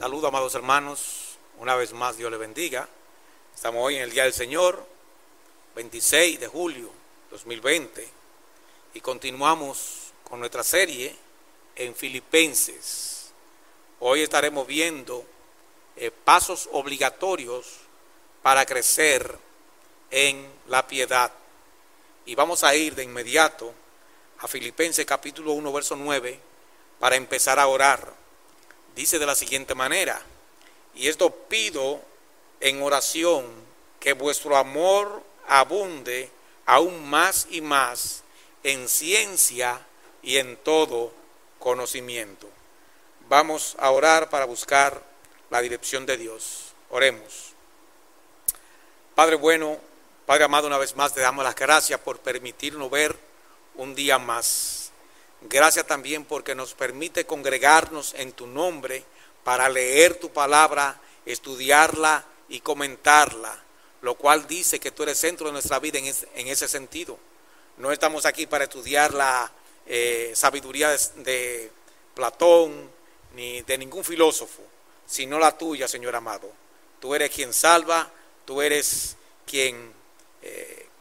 Saludos, amados hermanos. Una vez más, Dios les bendiga. Estamos hoy en el Día del Señor, 26 de julio 2020, y continuamos con nuestra serie en Filipenses. Hoy estaremos viendo pasos obligatorios para crecer en la piedad. Y vamos a ir de inmediato a Filipenses capítulo 1, verso 9, para empezar a orar. Dice de la siguiente manera: y esto pido en oración, que vuestro amor abunde aún más y más en ciencia y en todo conocimiento. Vamos a orar para buscar la dirección de Dios. Oremos. Padre bueno, Padre amado, una vez más te damos las gracias por permitirnos ver un día más. Gracias también porque nos permite congregarnos en tu nombre para leer tu palabra, estudiarla y comentarla, lo cual dice que tú eres centro de nuestra vida en ese sentido. No estamos aquí para estudiar la sabiduría de Platón ni de ningún filósofo, sino la tuya, Señor amado. Tú eres quien salva, tú eres quien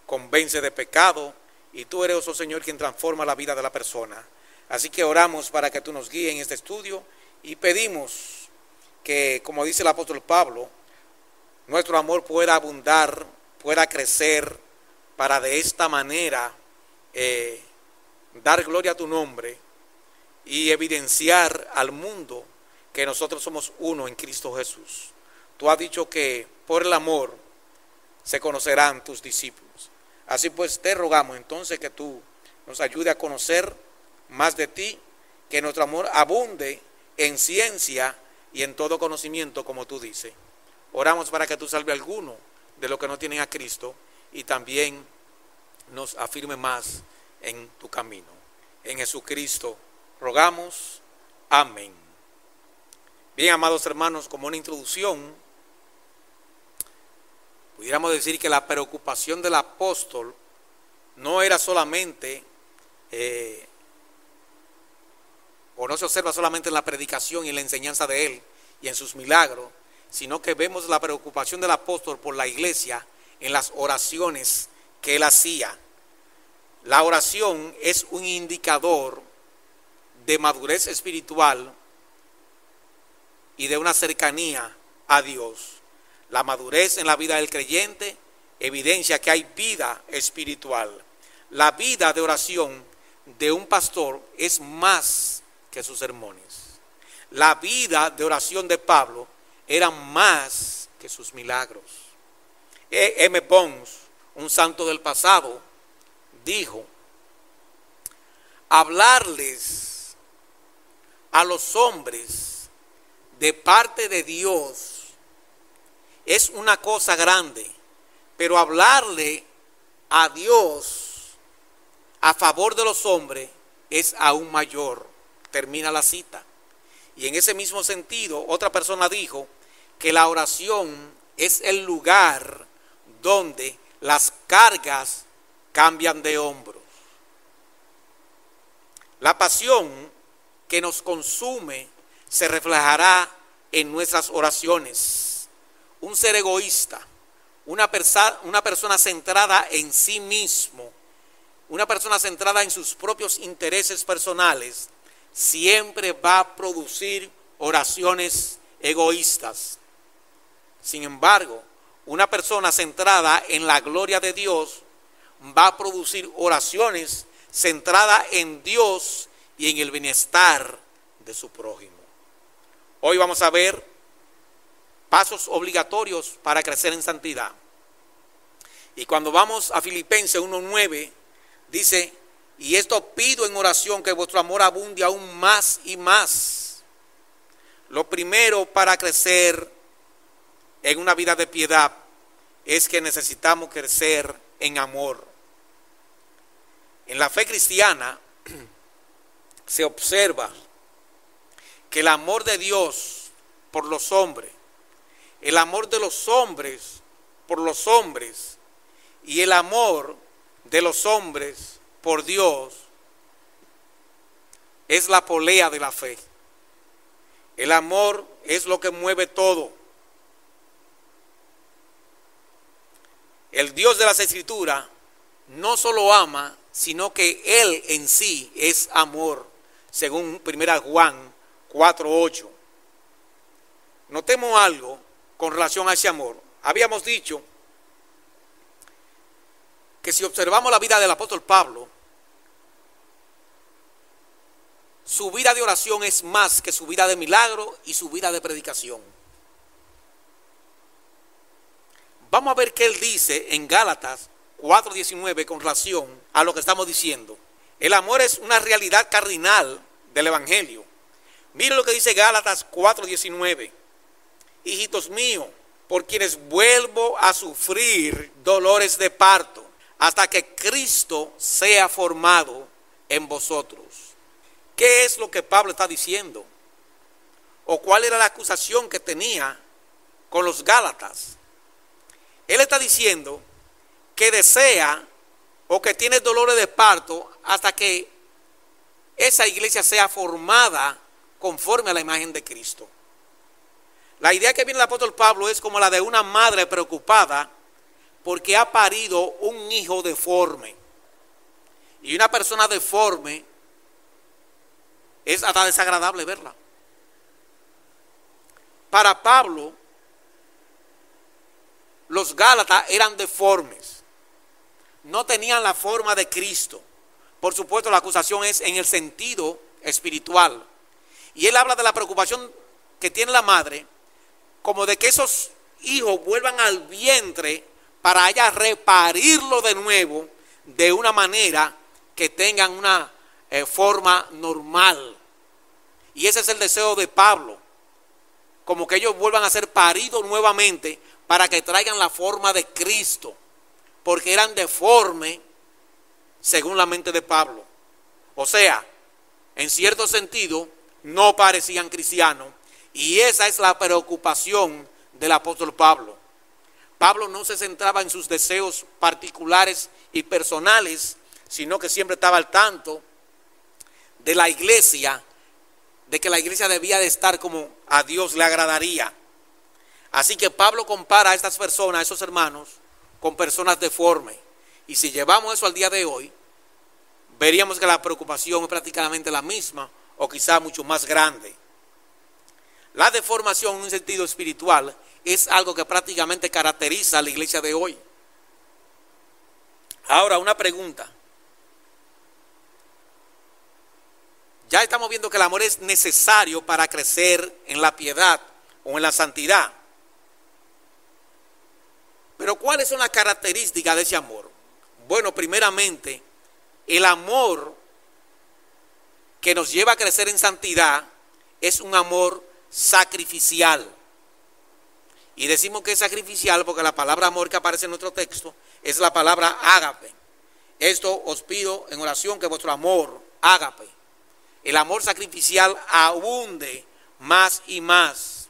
convence de pecado, y tú eres, oh Señor, quien transforma la vida de la persona. Así que oramos para que tú nos guíes en este estudio y pedimos que, como dice el apóstol Pablo, nuestro amor pueda abundar, pueda crecer, para de esta manera dar gloria a tu nombre y evidenciar al mundo que nosotros somos uno en Cristo Jesús. Tú has dicho que por el amor se conocerán tus discípulos. Así pues te rogamos entonces que tú nos ayude a conocer más de ti, que nuestro amor abunde en ciencia y en todo conocimiento, como tú dices. Oramos para que tú salve a alguno de los que no tienen a Cristo y también nos afirme más en tu camino. En Jesucristo rogamos. Amén. Bien, amados hermanos, como una introducción, pudiéramos decir que la preocupación del apóstol no era solamente, o no se observa solamente en la predicación y en la enseñanza de él y en sus milagros, sino que vemos la preocupación del apóstol por la iglesia en las oraciones que él hacía. La oración es un indicador de madurez espiritual y de una cercanía a Dios. La madurez en la vida del creyente evidencia que hay vida espiritual. La vida de oración de un pastor es más que sus sermones. La vida de oración de Pablo era más que sus milagros. M. Pons, un santo del pasado, dijo: hablarles a los hombres de parte de Dios es una cosa grande, pero hablarle a Dios a favor de los hombres es aún mayor. Termina la cita. Y en ese mismo sentido, otra persona dijo que la oración es el lugar donde las cargas cambian de hombros. La pasión que nos consume se reflejará en nuestras oraciones. Un ser egoísta, una persona centrada en sí mismo, una persona centrada en sus propios intereses personales, siempre va a producir oraciones egoístas. Sin embargo, una persona centrada en la gloria de Dios va a producir oraciones centradas en Dios y en el bienestar de su prójimo. Hoy vamos a ver pasos obligatorios para crecer en santidad. Y cuando vamos a Filipenses 1:9, dice: y esto pido en oración, que vuestro amor abunde aún más y más. Lo primero para crecer en una vida de piedad es que necesitamos crecer en amor. En la fe cristiana se observa que el amor de Dios por los hombres, el amor de los hombres por los hombres y el amor de los hombres por Dios es la polea de la fe. El amor es lo que mueve todo. El Dios de las Escrituras no solo ama, sino que Él en sí es amor, según 1 Juan 4:8. Notemos algo con relación a ese amor. Habíamos dicho que si observamos la vida del apóstol Pablo, su vida de oración es más que su vida de milagro y su vida de predicación. Vamos a ver qué él dice en Gálatas 4:19 con relación a lo que estamos diciendo. El amor es una realidad cardinal del Evangelio. Mire lo que dice Gálatas 4:19. Hijitos míos, por quienes vuelvo a sufrir dolores de parto, hasta que Cristo sea formado en vosotros. ¿Qué es lo que Pablo está diciendo? ¿O cuál era la acusación que tenía con los Gálatas? Él está diciendo que desea o que tiene dolores de parto hasta que esa iglesia sea formada conforme a la imagen de Cristo. La idea que viene el apóstol Pablo es como la de una madre preocupada porque ha parido un hijo deforme. Y una persona deforme es hasta desagradable verla. Para Pablo, los Gálatas eran deformes. No tenían la forma de Cristo. Por supuesto, la acusación es en el sentido espiritual. Y él habla de la preocupación que tiene la madre, como de que esos hijos vuelvan al vientre para ella reparirlo de nuevo de una manera que tengan una forma normal. Y ese es el deseo de Pablo, como que ellos vuelvan a ser paridos nuevamente para que traigan la forma de Cristo, porque eran deformes según la mente de Pablo. O sea, en cierto sentido, no parecían cristianos, y esa es la preocupación del apóstol Pablo. Pablo no se centraba en sus deseos particulares y personales, sino que siempre estaba al tanto de la iglesia, de que la iglesia debía de estar como a Dios le agradaría. Así que Pablo compara a estas personas, a esos hermanos, con personas deformes. Y si llevamos eso al día de hoy, veríamos que la preocupación es prácticamente la misma o quizá mucho más grande. La deformación en un sentido espiritual es algo que prácticamente caracteriza a la iglesia de hoy. Ahora, una pregunta. Ya estamos viendo que el amor es necesario para crecer en la piedad o en la santidad. Pero ¿cuáles son las características de ese amor? Bueno, primeramente, el amor que nos lleva a crecer en santidad es un amor sacrificial. Y decimos que es sacrificial porque la palabra amor que aparece en nuestro texto es la palabra ágape. Esto os pido en oración, que vuestro amor, ágape, el amor sacrificial, abunde más y más.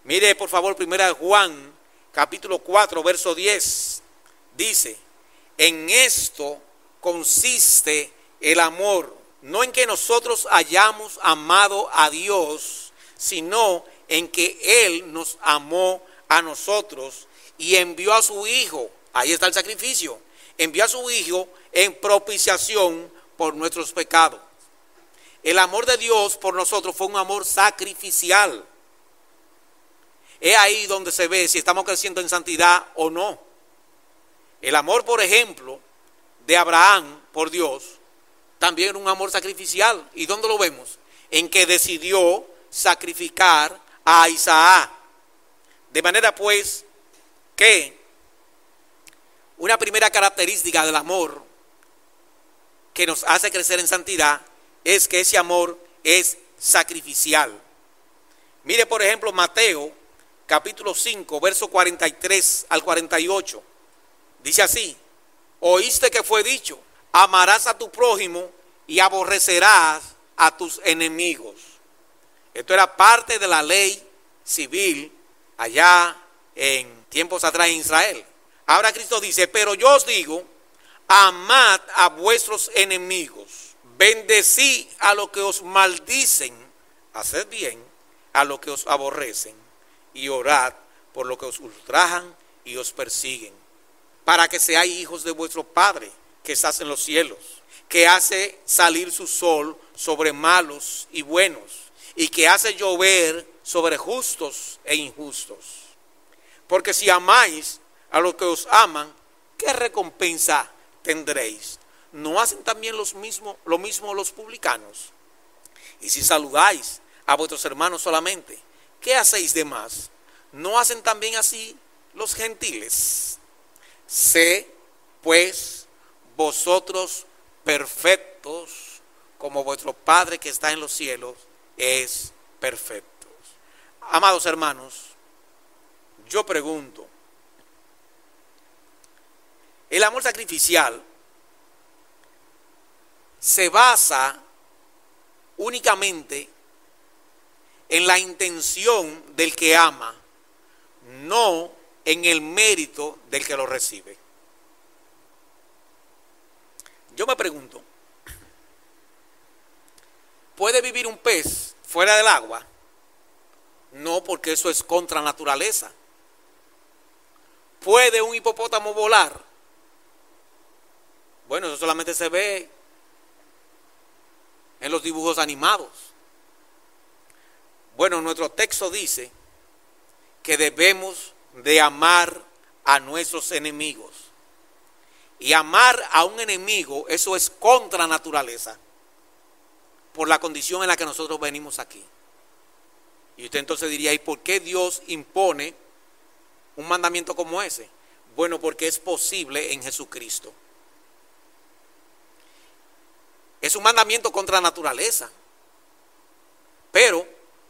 Mire por favor 1 Juan capítulo 4 verso 10. Dice: en esto consiste el amor, no en que nosotros hayamos amado a Dios, sino en que Él nos amó a nosotros y envió a su Hijo. Ahí está el sacrificio. Envió a su Hijo en propiciación por nuestros pecados. El amor de Dios por nosotros fue un amor sacrificial. Es ahí donde se ve si estamos creciendo en santidad o no. El amor, por ejemplo, de Abraham por Dios, también era un amor sacrificial. ¿Y dónde lo vemos? En que decidió sacrificar a Isaac. De manera pues que una primera característica del amor que nos hace crecer en santidad es que ese amor es sacrificial. Mire por ejemplo Mateo capítulo 5 verso 43 al 48. Dice así: oíste que fue dicho, amarás a tu prójimo y aborrecerás a tus enemigos. Esto era parte de la ley civil allá en tiempos atrás en Israel. Ahora Cristo dice: pero yo os digo, amad a vuestros enemigos, bendecid a los que os maldicen, haced bien a los que os aborrecen, y orad por los que os ultrajan y os persiguen, para que seáis hijos de vuestro Padre que estás en los cielos, que hace salir su sol sobre malos y buenos, y que hace llover sobre justos e injustos. Porque si amáis a los que os aman, ¿qué recompensa tendréis? ¿No hacen también lo mismo los publicanos? Y si saludáis a vuestros hermanos solamente, ¿qué hacéis de más? ¿No hacen también así los gentiles? Sé, pues, vosotros perfectos, como vuestro Padre que está en los cielos es perfecto. Amados hermanos, yo pregunto, el amor sacrificial se basa únicamente en la intención del que ama, no en el mérito del que lo recibe. Yo me pregunto, ¿puede vivir un pez fuera del agua? No, porque eso es contra naturaleza. ¿Puede un hipopótamo volar? Bueno, eso solamente se ve en los dibujos animados. Bueno, nuestro texto dice que debemos de amar a nuestros enemigos. Y amar a un enemigo, eso es contra naturaleza, por la condición en la que nosotros venimos aquí. Y usted entonces diría, ¿y por qué Dios impone un mandamiento como ese? Bueno, porque es posible en Jesucristo. Es un mandamiento contra naturaleza. Pero,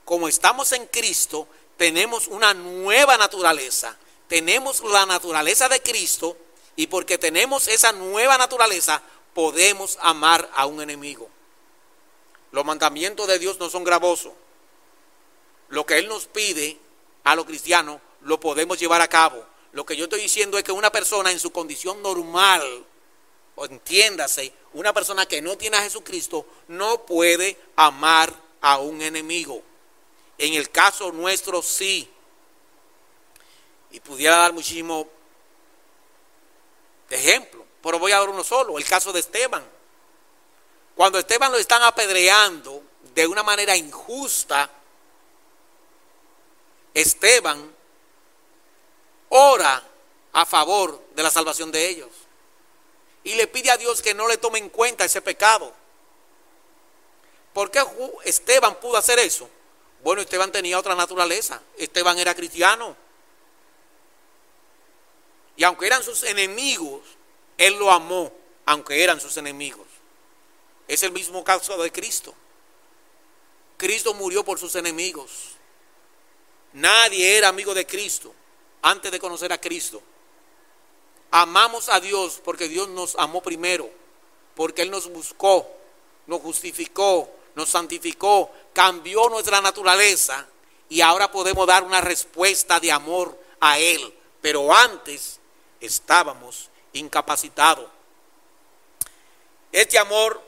como estamos en Cristo, tenemos una nueva naturaleza. Tenemos la naturaleza de Cristo, y porque tenemos esa nueva naturaleza, podemos amar a un enemigo. Los mandamientos de Dios no son gravosos. Lo que Él nos pide a los cristianos, lo podemos llevar a cabo. Lo que yo estoy diciendo es que una persona en su condición normal, o entiéndase, una persona que no tiene a Jesucristo, no puede amar a un enemigo. En el caso nuestro sí. Y pudiera dar muchísimos ejemplos, pero voy a dar uno solo, el caso de Esteban. Cuando a Esteban lo están apedreando de una manera injusta, Esteban ora a favor de la salvación de ellos y le pide a Dios que no le tome en cuenta ese pecado. ¿Por qué Esteban pudo hacer eso? Bueno, Esteban tenía otra naturaleza. Esteban era cristiano. Y aunque eran sus enemigos, él lo amó, aunque eran sus enemigos. Es el mismo caso de Cristo. Cristo murió por sus enemigos. Nadie era amigo de Cristo antes de conocer a Cristo. Amamos a Dios porque Dios nos amó primero, porque Él nos buscó, nos justificó, nos santificó, cambió nuestra naturaleza y ahora podemos dar una respuesta de amor a Él. Pero antes estábamos incapacitados. Este amor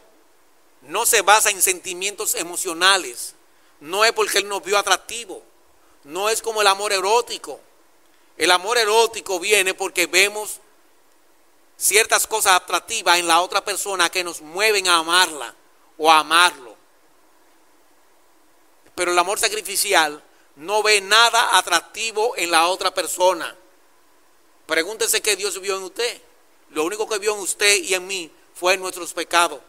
no se basa en sentimientos emocionales. No es porque Él nos vio atractivo. No es como el amor erótico. El amor erótico viene porque vemos ciertas cosas atractivas en la otra persona que nos mueven a amarla o a amarlo. Pero el amor sacrificial no ve nada atractivo en la otra persona. Pregúntese qué Dios vio en usted. Lo único que vio en usted y en mí fue nuestros pecados.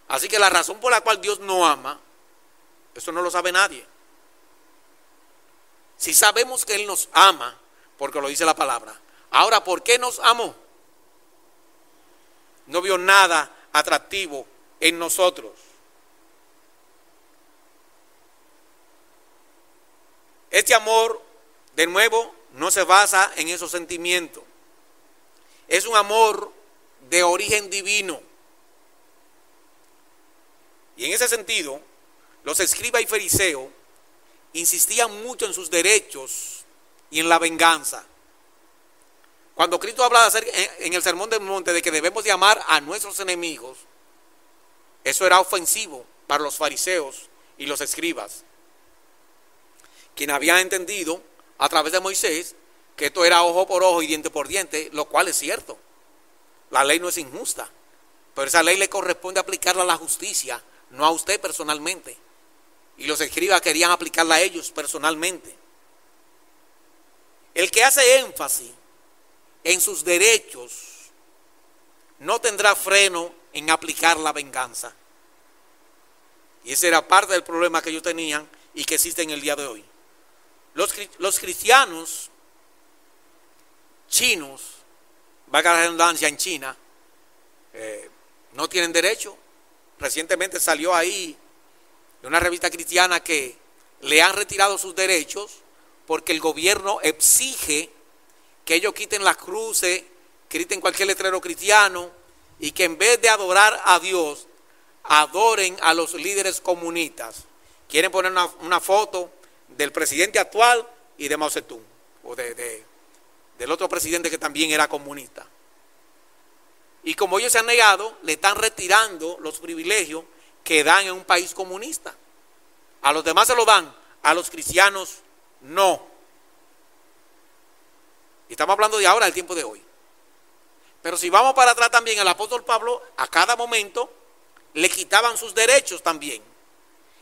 Así que la razón por la cual Dios no ama, eso no lo sabe nadie. Si sabemos que Él nos ama, porque lo dice la palabra. Ahora, ¿por qué nos amó? No vio nada atractivo en nosotros. Este amor, de nuevo, no se basa en esos sentimientos. Es un amor de origen divino. Y en ese sentido, los escribas y fariseos insistían mucho en sus derechos y en la venganza. Cuando Cristo habla en el Sermón del Monte de que debemos de amar a nuestros enemigos, eso era ofensivo para los fariseos y los escribas, quien habían entendido a través de Moisés que esto era ojo por ojo y diente por diente, lo cual es cierto. La ley no es injusta, pero esa ley le corresponde aplicarla a la justicia, no a usted personalmente. Y los escribas querían aplicarla a ellos personalmente. El que hace énfasis en sus derechos no tendrá freno en aplicar la venganza. Y ese era parte del problema que ellos tenían y que existe en el día de hoy. Los cristianos chinos, valga la redundancia, en China, no tienen derecho. Recientemente salió ahí de una revista cristiana que le han retirado sus derechos porque el gobierno exige que ellos quiten las cruces, quiten cualquier letrero cristiano y que en vez de adorar a Dios, adoren a los líderes comunistas. Quieren poner una foto del presidente actual y de Mao Zedong, o del otro presidente que también era comunista. Y como ellos se han negado, le están retirando los privilegios que dan en un país comunista. A los demás se lo dan, a los cristianos no. Y estamos hablando de ahora, del tiempo de hoy. Pero si vamos para atrás también, el apóstol Pablo a cada momento le quitaban sus derechos también.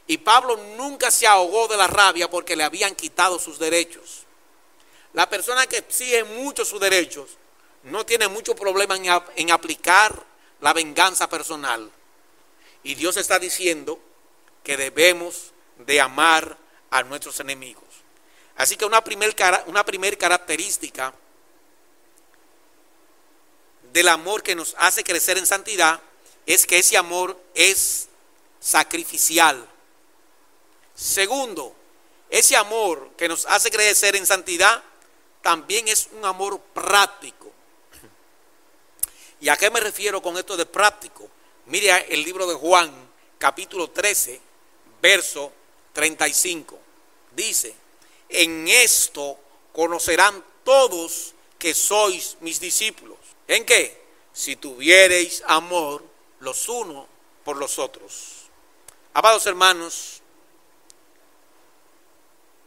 Y Pablo nunca se ahogó de la rabia porque le habían quitado sus derechos. La persona que exige mucho sus derechos no tiene mucho problema en aplicar la venganza personal. Y Dios está diciendo que debemos de amar a nuestros enemigos. Así que una primer característica del amor que nos hace crecer en santidad es que ese amor es sacrificial. Segundo, ese amor que nos hace crecer en santidad también es un amor práctico. ¿Y a qué me refiero con esto de práctico? Mire el libro de Juan, capítulo 13, verso 35. Dice: en esto conocerán todos que sois mis discípulos. ¿En qué? Si tuviereis amor los unos por los otros. Amados hermanos,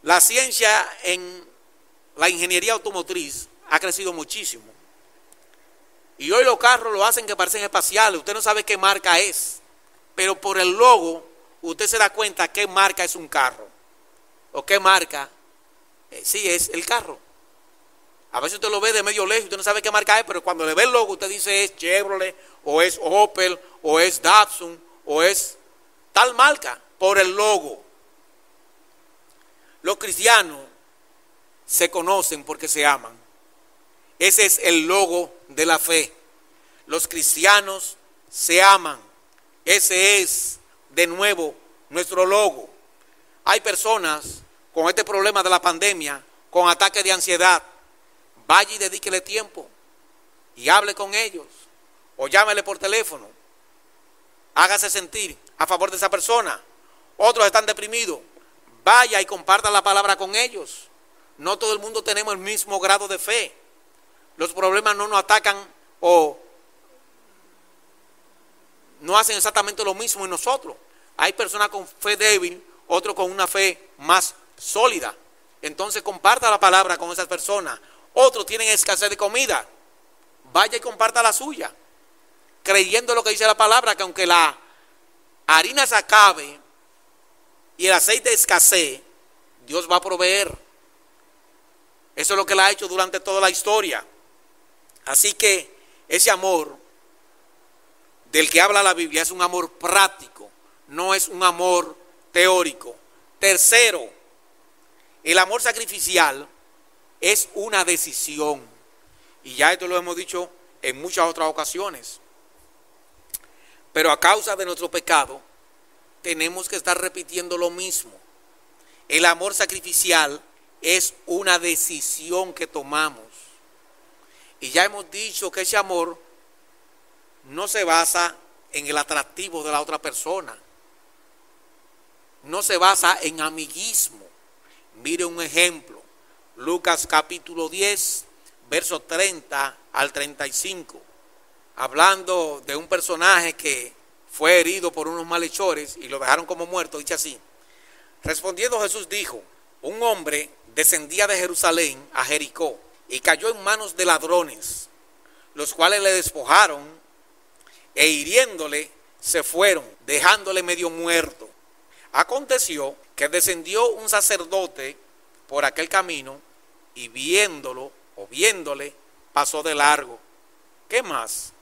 la ciencia en la ingeniería automotriz ha crecido muchísimo. Y hoy los carros lo hacen que parecen espaciales. Usted no sabe qué marca es, pero por el logo usted se da cuenta qué marca es un carro. O qué marca sí es el carro. A veces usted lo ve de medio lejos, usted no sabe qué marca es, pero cuando le ve el logo usted dice es Chevrolet, o es Opel, o es Datsun, o es tal marca, por el logo. Los cristianos se conocen porque se aman. Ese es el logo de la fe. Los cristianos se aman. Ese es, de nuevo, nuestro logo. Hay personas con este problema de la pandemia, con ataques de ansiedad. Vaya y dedíquele tiempo y hable con ellos. O llámele por teléfono. Hágase sentir a favor de esa persona. Otros están deprimidos. Vaya y comparta la palabra con ellos. No todo el mundo tenemos el mismo grado de fe. Los problemas no nos atacan o no hacen exactamente lo mismo en nosotros. Hay personas con fe débil, otros con una fe más sólida. Entonces comparta la palabra con esas personas. Otros tienen escasez de comida. Vaya y comparta la suya, creyendo lo que dice la palabra, que aunque la harina se acabe y el aceite escasee, Dios va a proveer. Eso es lo que Él ha hecho durante toda la historia. Así que ese amor del que habla la Biblia es un amor práctico, no es un amor teórico. Tercero, el amor sacrificial es una decisión. Y ya esto lo hemos dicho en muchas otras ocasiones. Pero a causa de nuestro pecado, tenemos que estar repitiendo lo mismo. El amor sacrificial es una decisión que tomamos. Y ya hemos dicho que ese amor no se basa en el atractivo de la otra persona. No se basa en amiguismo. Mire un ejemplo. Lucas capítulo 10, versos 30 al 35. Hablando de un personaje que fue herido por unos malhechores y lo dejaron como muerto, dice así: Respondiendo Jesús dijo: un hombre descendía de Jerusalén a Jericó y cayó en manos de ladrones, los cuales le despojaron e hiriéndole se fueron, dejándole medio muerto. Aconteció que descendió un sacerdote por aquel camino y viéndole, pasó de largo. ¿Qué más?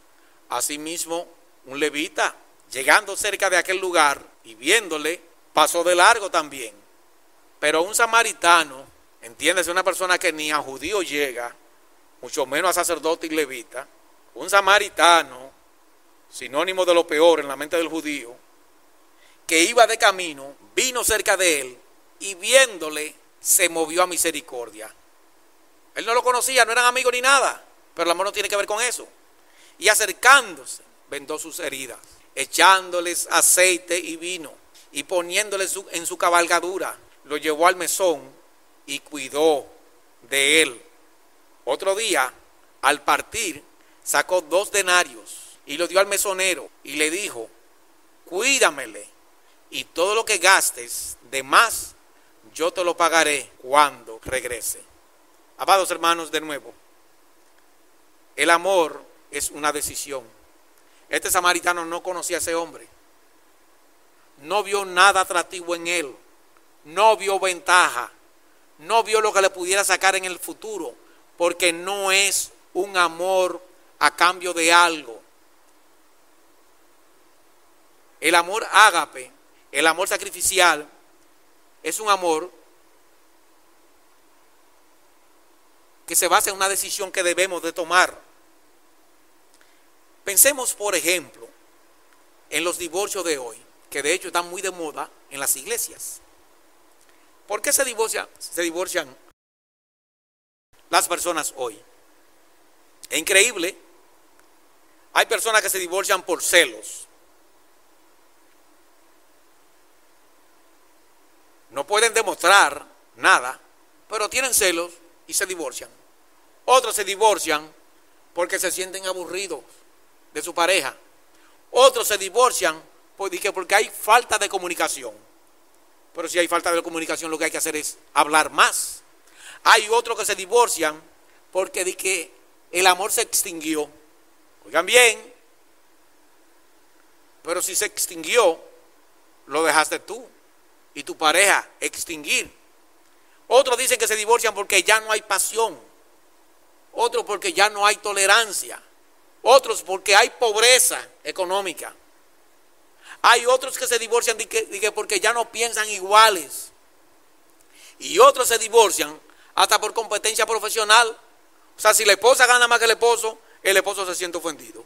Asimismo, un levita, llegando cerca de aquel lugar y viéndole, pasó de largo también. Pero un samaritano, entiéndese, una persona que ni a judío llega, mucho menos a sacerdote y levita, un samaritano, sinónimo de lo peor en la mente del judío, que iba de camino, vino cerca de él y viéndole se movió a misericordia. Él no lo conocía, no eran amigos ni nada, pero el amor no tiene que ver con eso. Y acercándose, vendó sus heridas, echándoles aceite y vino y poniéndole en su cabalgadura, lo llevó al mesón y cuidó de él. Otro día, al partir, sacó 2 denarios y lo dio al mesonero y le dijo: cuídamele, y todo lo que gastes de más, yo te lo pagaré cuando regrese. Amados hermanos, de nuevo, el amor es una decisión. Este samaritano no conocía a ese hombre, no vio nada atractivo en él, no vio ventaja, no vio lo que le pudiera sacar en el futuro, porque no es un amor a cambio de algo. El amor ágape, el amor sacrificial, es un amor que se basa en una decisión que debemos de tomar. Pensemos, por ejemplo, en los divorcios de hoy, que de hecho están muy de moda en las iglesias. ¿Por qué se divorcian las personas hoy? Es increíble. Hay personas que se divorcian por celos. No pueden demostrar nada, pero tienen celos y se divorcian. Otros se divorcian porque se sienten aburridos de su pareja. Otros se divorcian porque hay falta de comunicación. Pero si hay falta de comunicación, lo que hay que hacer es hablar más. Hay otros que se divorcian porque el amor se extinguió. Oigan bien, pero si se extinguió, lo dejaste tú y tu pareja extinguir. Otros dicen que se divorcian porque ya no hay pasión. Otros porque ya no hay tolerancia. Otros porque hay pobreza económica. Hay otros que se divorcian porque ya no piensan iguales. Y otros se divorcian hasta por competencia profesional. O sea, si la esposa gana más que el esposo se siente ofendido.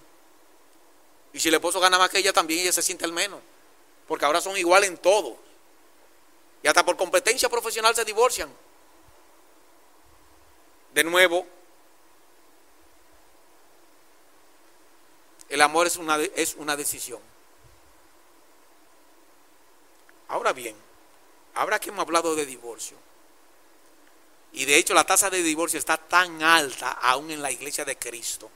Y si el esposo gana más que ella, también ella se siente al menos. Porque ahora son iguales en todo. Y hasta por competencia profesional se divorcian. De nuevo, el amor es una decisión. Ahora bien, ahora que hemos hablado de divorcio, y de hecho la tasa de divorcio está tan alta aún en la iglesia de Cristo,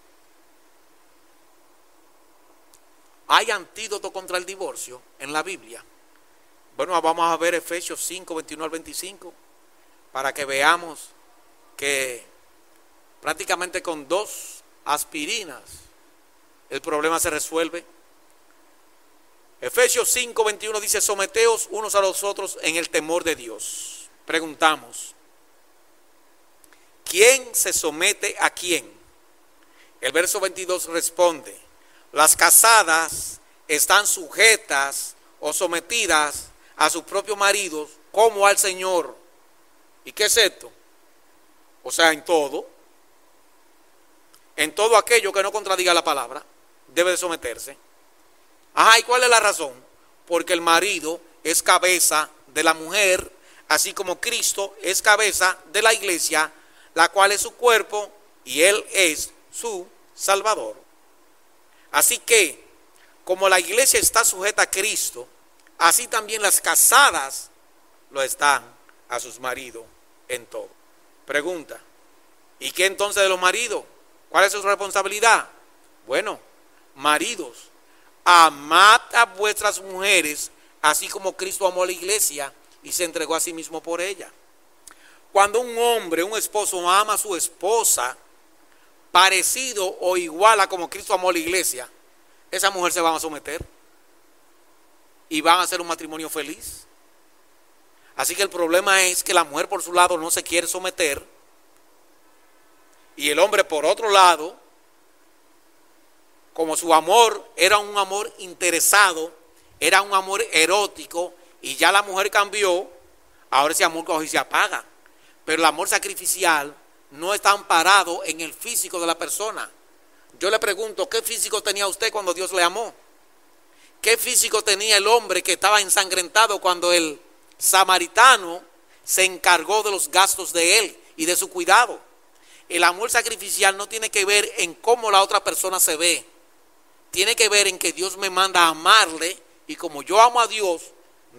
¿hay antídoto contra el divorcio en la Biblia? Bueno, vamos a ver Efesios 5, 21 al 25, para que veamos que prácticamente con 2 aspirinas el problema se resuelve. Efesios 5, 21 dice: someteos unos a los otros en el temor de Dios. Preguntamos, ¿quién se somete a quién? El verso 22 responde: las casadas están sujetas o sometidas a sus propios maridos como al Señor. ¿Y qué es esto? O sea, en todo aquello que no contradiga la palabra, debe de someterse. Ajá, ¿y cuál es la razón? Porque el marido es cabeza de la mujer, así como Cristo es cabeza de la iglesia, la cual es su cuerpo y Él es su Salvador. Así que, como la iglesia está sujeta a Cristo, así también las casadas lo están a sus maridos en todo. Pregunta, ¿y qué entonces de los maridos? ¿Cuál es su responsabilidad? Bueno, maridos, amad a vuestras mujeres, así como Cristo amó a la iglesia y se entregó a sí mismo por ella. Cuando un hombre, un esposo, ama a su esposa, parecido o igual a como Cristo amó a la iglesia, esa mujer se va a someter y van a hacer un matrimonio feliz. Así que el problema es que la mujer por su lado no se quiere someter y el hombre por otro lado, como su amor era un amor interesado, era un amor erótico y ya la mujer cambió, ahora ese amor coge y se apaga. Pero el amor sacrificial no está amparado en el físico de la persona. Yo le pregunto, ¿qué físico tenía usted cuando Dios le amó? ¿Qué físico tenía el hombre que estaba ensangrentado cuando el samaritano se encargó de los gastos de él y de su cuidado? El amor sacrificial no tiene que ver en cómo la otra persona se ve. Tiene que ver en que Dios me manda a amarle y como yo amo a Dios,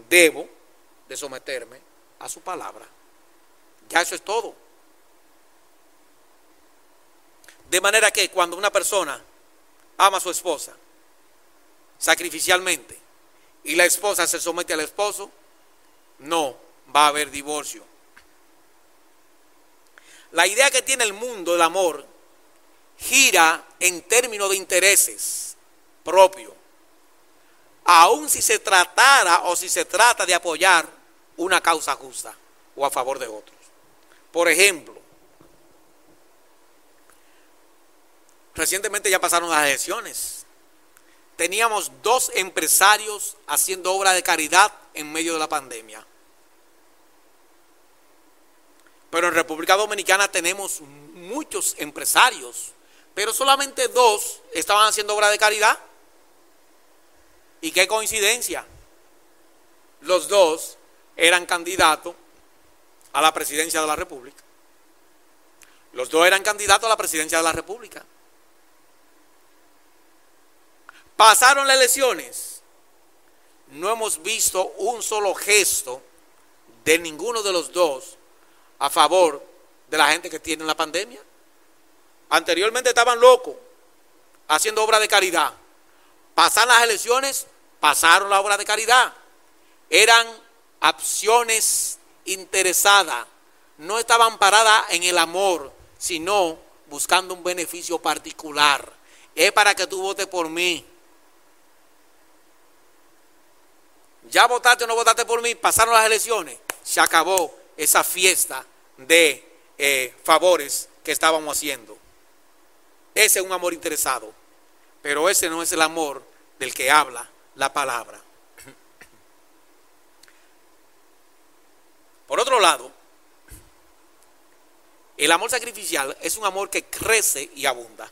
debo de someterme a su palabra. Ya eso es todo. De manera que cuando una persona ama a su esposa sacrificialmente y la esposa se somete al esposo, no va a haber divorcio. La idea que tiene el mundo del amor gira en términos de intereses propios, aun si se tratara o si se trata de apoyar una causa justa o a favor de otros. Por ejemplo, recientemente ya pasaron las elecciones. Teníamos 2 empresarios haciendo obra de caridad en medio de la pandemia. Pero en República Dominicana tenemos muchos empresarios, pero solamente 2 estaban haciendo obra de caridad. Y qué coincidencia, los 2 eran candidatos a la presidencia de la República. Los 2 eran candidatos a la presidencia de la República. Pasaron las elecciones. No hemos visto un solo gesto de ninguno de los 2 a favor de la gente que tiene la pandemia. Anteriormente estaban locos haciendo obra de caridad. Pasan las elecciones, pasaron la obra de caridad. Eran acciones interesadas, no estaban paradas en el amor, sino buscando un beneficio particular. Es para que tú votes por mí. Ya votaste o no votaste por mí, pasaron las elecciones, se acabó esa fiesta de favores que estábamos haciendo. Ese es un amor interesado, pero ese no es el amor del que habla la palabra. Por otro lado, el amor sacrificial es un amor que crece y abunda.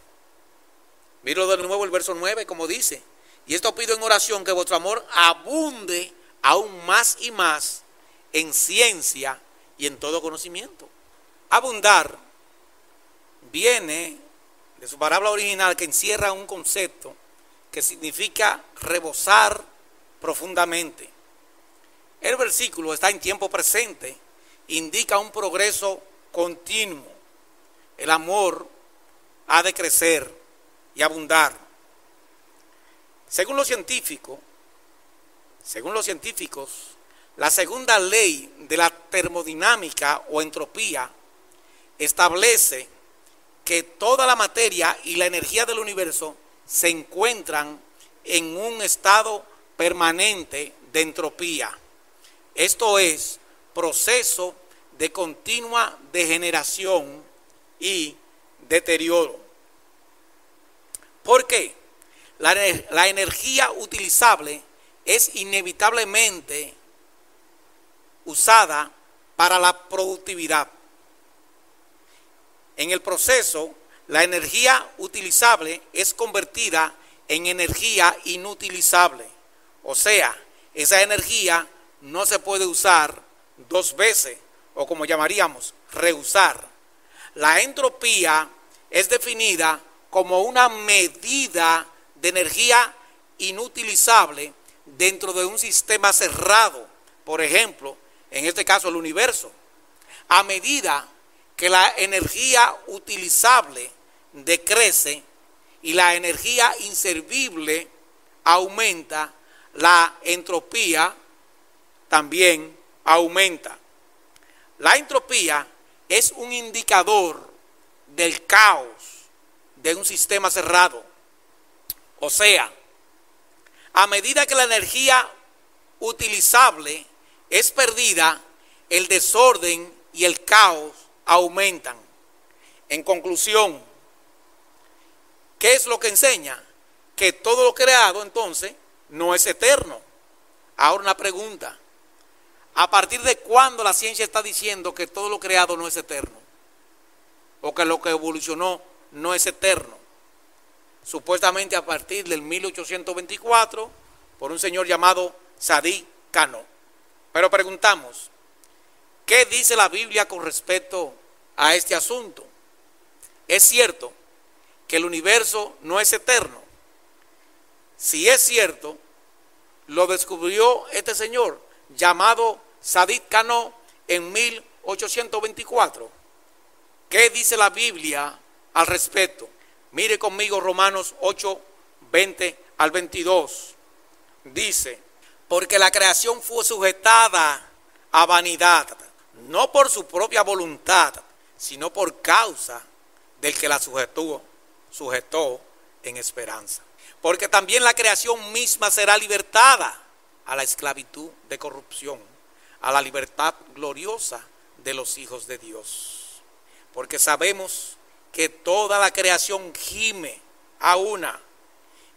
Miro de nuevo el verso 9, como dice: y esto pido en oración, que vuestro amor abunde aún más y más en ciencia y en todo conocimiento. Abundar viene de su palabra original, que encierra un concepto que significa rebosar profundamente. El versículo está en tiempo presente, indica un progreso continuo. El amor ha de crecer y abundar. Según los científicos, la segunda ley de la termodinámica o entropía establece que toda la materia y la energía del universo se encuentran en un estado permanente de entropía. Esto es proceso de continua degeneración y deterioro. ¿Por qué? La energía utilizable es inevitablemente usada para la productividad. En el proceso, la energía utilizable es convertida en energía inutilizable. O sea, esa energía no se puede usar 2 veces, o como llamaríamos, reusar. La entropía es definida como una medida de energía inutilizable dentro de un sistema cerrado. Por ejemplo, en este caso el universo. A medida que la energía utilizable decrece y la energía inservible aumenta, la entropía también aumenta. La entropía es un indicador del caos de un sistema cerrado. O sea, a medida que la energía utilizable es perdida, el desorden y el caos aumentan. En conclusión, ¿qué es lo que enseña? Que todo lo creado entonces no es eterno. Ahora una pregunta: ¿a partir de cuándo la ciencia está diciendo que todo lo creado no es eterno? O que lo que evolucionó no es eterno. Supuestamente a partir del 1824 por un señor llamado Sadi Kano. Pero preguntamos, ¿qué dice la Biblia con respecto a este asunto? ¿Es cierto que el universo no es eterno? Si es cierto, lo descubrió este señor llamado Sadi Kano en 1824. ¿Qué dice la Biblia al respecto? Mire conmigo Romanos 8, 20 al 22. Dice: porque la creación fue sujetada a vanidad, no por su propia voluntad, sino por causa del que la sujetó en esperanza. Porque también la creación misma será libertada a la esclavitud de corrupción, a la libertad gloriosa de los hijos de Dios. Porque sabemos que toda la creación gime a una,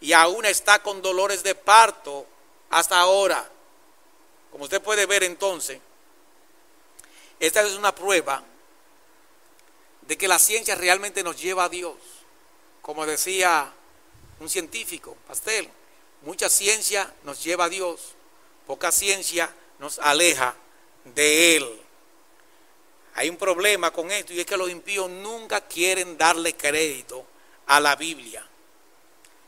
y aún está con dolores de parto hasta ahora. Como usted puede ver entonces, esta es una prueba de que la ciencia realmente nos lleva a Dios. Como decía un científico, Pastel, mucha ciencia nos lleva a Dios, poca ciencia nos aleja de Él. Hay un problema con esto, y es que los impíos nunca quieren darle crédito a la Biblia.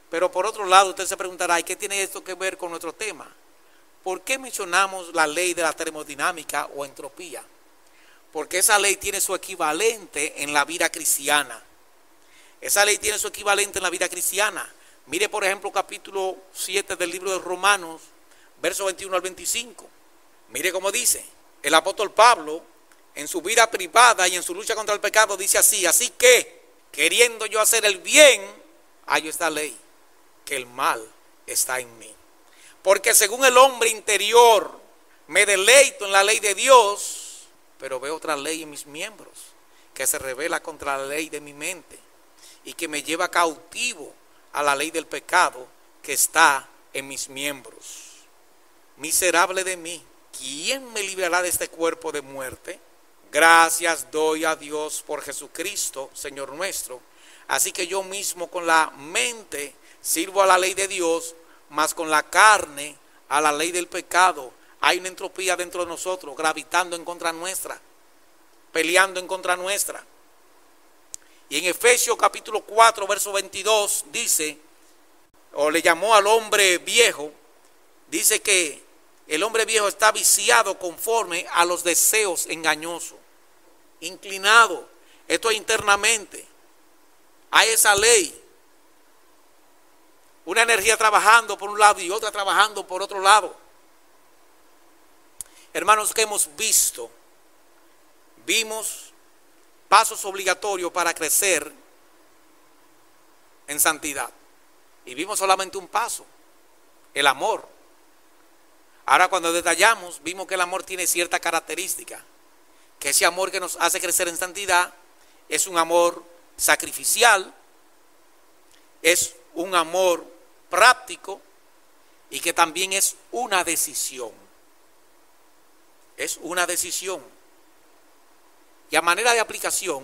Pero por otro lado, usted se preguntará, ¿y qué tiene esto que ver con nuestro tema? ¿Por qué mencionamos la ley de la termodinámica o entropía? Porque esa ley tiene su equivalente en la vida cristiana. Esa ley tiene su equivalente en la vida cristiana. Mire, por ejemplo, capítulo 7 del libro de Romanos, versos 21 al 25. Mire cómo dice el apóstol Pablo en su vida privada y en su lucha contra el pecado. Dice así: así que, queriendo yo hacer el bien, hallo esta ley, que el mal está en mí. Porque según el hombre interior me deleito en la ley de Dios, pero veo otra ley en mis miembros, que se revela contra la ley de mi mente y que me lleva cautivo a la ley del pecado que está en mis miembros. Miserable de mí, ¿quién me librará de este cuerpo de muerte? Gracias doy a Dios por Jesucristo, Señor nuestro. Así que yo mismo con la mente sirvo a la ley de Dios, mas con la carne a la ley del pecado. Hay una entropía dentro de nosotros, gravitando en contra nuestra, peleando en contra nuestra. Y en Efesios capítulo 4, verso 22 dice, o le llamó al hombre viejo, dice que el hombre viejo está viciado conforme a los deseos engañosos, inclinado, esto es internamente. Hay esa ley, una energía trabajando por un lado y otra trabajando por otro lado. Hermanos, que hemos visto, vimos pasos obligatorios para crecer en santidad. Y vimos solamente un paso, el amor. Ahora cuando detallamos, vimos que el amor tiene cierta característica, que ese amor que nos hace crecer en santidad es un amor sacrificial, es un amor práctico y que también es una decisión. Es una decisión. Y a manera de aplicación,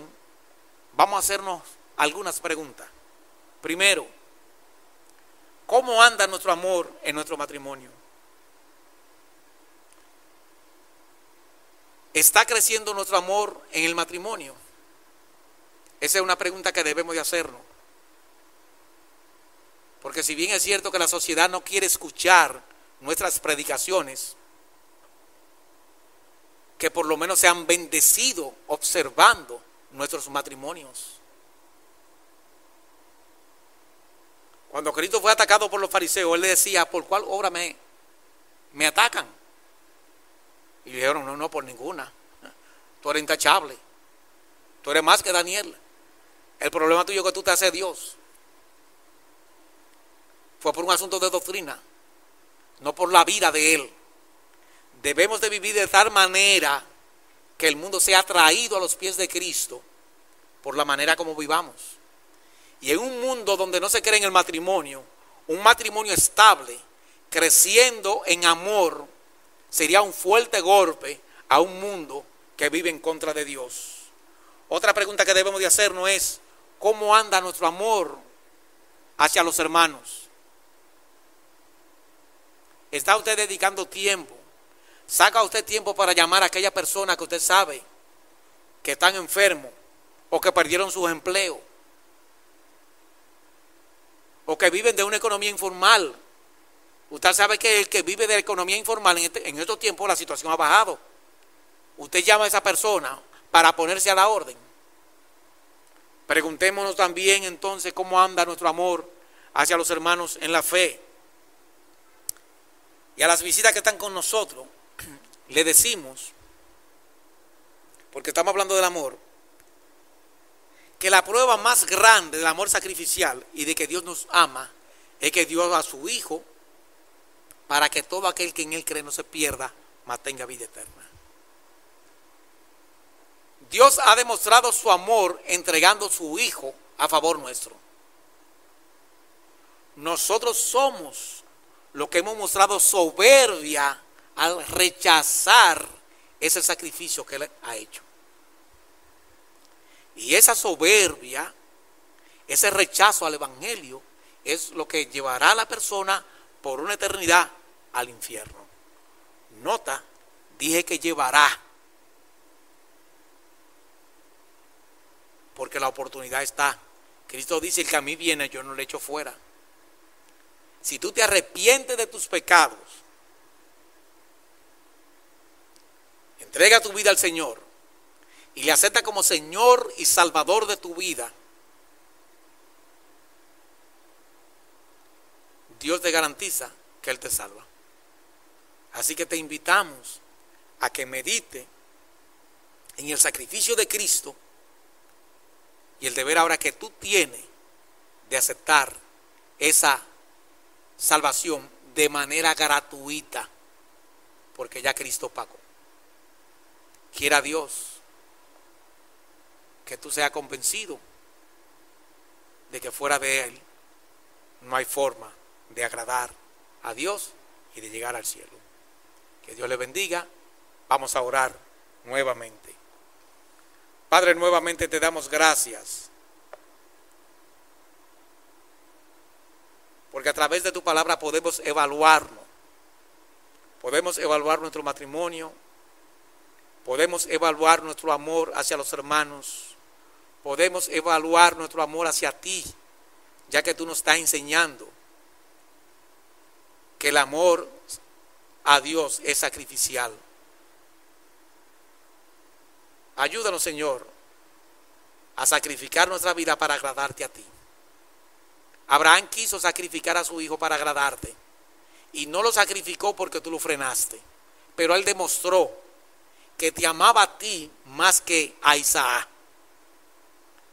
vamos a hacernos algunas preguntas. Primero, ¿cómo anda nuestro amor en nuestro matrimonio? ¿Está creciendo nuestro amor en el matrimonio? Esa es una pregunta que debemos de hacernos. Porque si bien es cierto que la sociedad no quiere escuchar nuestras predicaciones, que por lo menos se han bendecido observando nuestros matrimonios. Cuando Cristo fue atacado por los fariseos, él le decía, ¿por cuál obra me atacan? Y dijeron, no, por ninguna. Tú eres intachable. Tú eres más que Daniel. El problema tuyo es que tú te haces Dios. Fue por un asunto de doctrina, no por la vida de él. Debemos de vivir de tal manera que el mundo sea atraído a los pies de Cristo por la manera como vivamos. Y en un mundo donde no se cree en el matrimonio, un matrimonio estable, creciendo en amor, sería un fuerte golpe a un mundo que vive en contra de Dios. Otra pregunta que debemos de hacernos es, ¿cómo anda nuestro amor hacia los hermanos? ¿Está usted dedicando tiempo? ¿Saca usted tiempo para llamar a aquella persona que usted sabe que están enfermos o que perdieron sus empleos o que viven de una economía informal? Usted sabe que el que vive de la economía informal en estos tiempos la situación ha bajado. Usted llama a esa persona para ponerse a la orden. Preguntémonos también entonces cómo anda nuestro amor hacia los hermanos en la fe. Y a las visitas que están con nosotros, le decimos, porque estamos hablando del amor, que la prueba más grande del amor sacrificial y de que Dios nos ama es que dio a su Hijo para que todo aquel que en Él cree no se pierda, mas tenga vida eterna. Dios ha demostrado su amor entregando su Hijo a favor nuestro. Nosotros somos los que hemos mostrado soberbia al rechazar ese sacrificio que Él ha hecho. Y esa soberbia, ese rechazo al Evangelio, es lo que llevará a la persona por una eternidad al infierno. Nota, dije que llevará, porque la oportunidad está. Cristo dice, el que a mí viene yo no le echo fuera. Si tú te arrepientes de tus pecados, entrega tu vida al Señor y le acepta como Señor y Salvador de tu vida, Dios te garantiza que Él te salva. Así que te invitamos a que medite en el sacrificio de Cristo y el deber ahora que tú tienes de aceptar esa salvación de manera gratuita, porque ya Cristo pagó. Quiera Dios que tú seas convencido de que fuera de Él no hay forma de agradar a Dios y de llegar al cielo. Que Dios le bendiga. Vamos a orar nuevamente. Padre, nuevamente te damos gracias, porque a través de tu palabra podemos evaluarnos. Podemos evaluar nuestro matrimonio, podemos evaluar nuestro amor hacia los hermanos, podemos evaluar nuestro amor hacia ti, ya que tú nos estás enseñando que el amor a Dios es sacrificial. Ayúdanos, Señor, a sacrificar nuestra vida para agradarte a ti. Abraham quiso sacrificar a su hijo para agradarte y no lo sacrificó porque tú lo frenaste, pero él demostró que te amaba a ti más que a Isaac.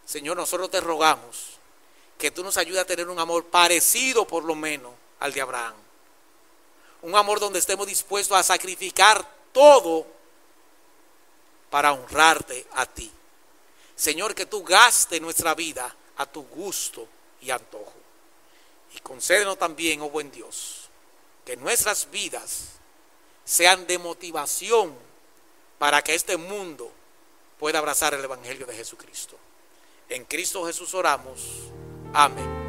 Señor, nosotros te rogamos que tú nos ayudes a tener un amor parecido por lo menos al de Abraham. Un amor donde estemos dispuestos a sacrificar todo para honrarte a ti. Señor, que tú gastes nuestra vida a tu gusto y antojo. Y concédenos también, oh buen Dios, que nuestras vidas sean de motivación para que este mundo pueda abrazar el Evangelio de Jesucristo. En Cristo Jesús oramos. Amén.